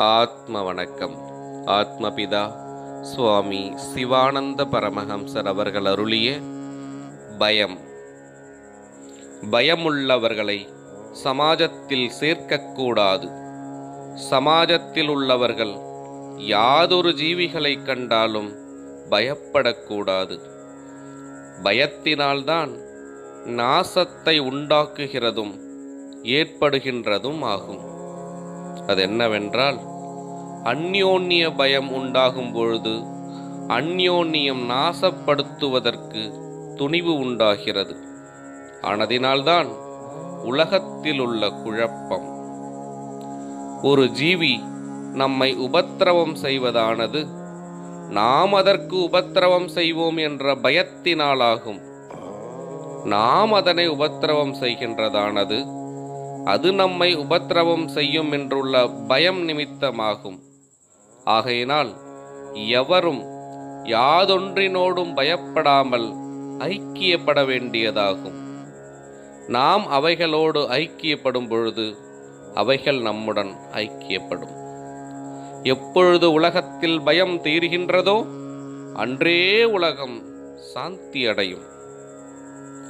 ஆத்ம வணக்கம். ஆத்மபிதா சுவாமி சிவானந்த பரமஹம்சர் அவர்கள் அருளிய பயம். பயமுள்ளவர்களை சமாஜத்தில் சேர்க்கக்கூடாது. சமாஜத்தில் உள்ளவர்கள் யாதொரு ஜீவிகளை கண்டாலும் பயப்படக்கூடாது. பயத்தினால்தான் நாசத்தை உண்டாக்குகிறதும் ஏற்படுகின்றதும் ஆகும். அது என்னவென்றால், அந்யோன்ய பயம் உண்டாகும் பொழுது அந்யோன்யம் நாசப்படுத்துவதற்கு துணிவு உண்டாகிறது. ஆனதினால்தான் உலகத்தில் உள்ள குழப்பம். ஒரு ஜீவி நம்மை உபத்திரவம் செய்வதானது நாம் அதற்கு உபத்திரவம் செய்வோம் என்ற பயத்தினாலாகும். நாம் அதனை உபத்திரவம் செய்கின்றதானது அது நம்மை உபத்திரவம் செய்யும் என்றுள்ள பயம் நிமித்தமாகும். ஆகையினால் எவரும் யாதொன்றினோடும் பயப்படாமல் ஐக்கியப்பட வேண்டியதாகும். நாம் அவைகளோடு ஐக்கியப்படும் பொழுது அவைகள் நம்முடன் ஐக்கியப்படும். எப்பொழுது உலகத்தில் பயம் தீர்கின்றதோ அன்றே உலகம் சாந்தி அடையும்.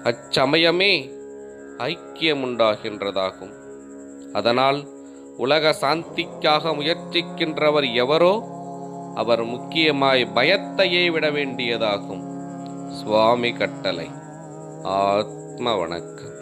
அச்சமயமே ஐக்கியம் உண்டாகின்றதாகும். அதனால் உலக சாந்திக்காக முயற்சிக்கின்றவர் எவரோ அவர் முக்கியமாய் பயத்தையே விட வேண்டியதாகும். சுவாமி கட்டளை. ஆத்ம வணக்கம்.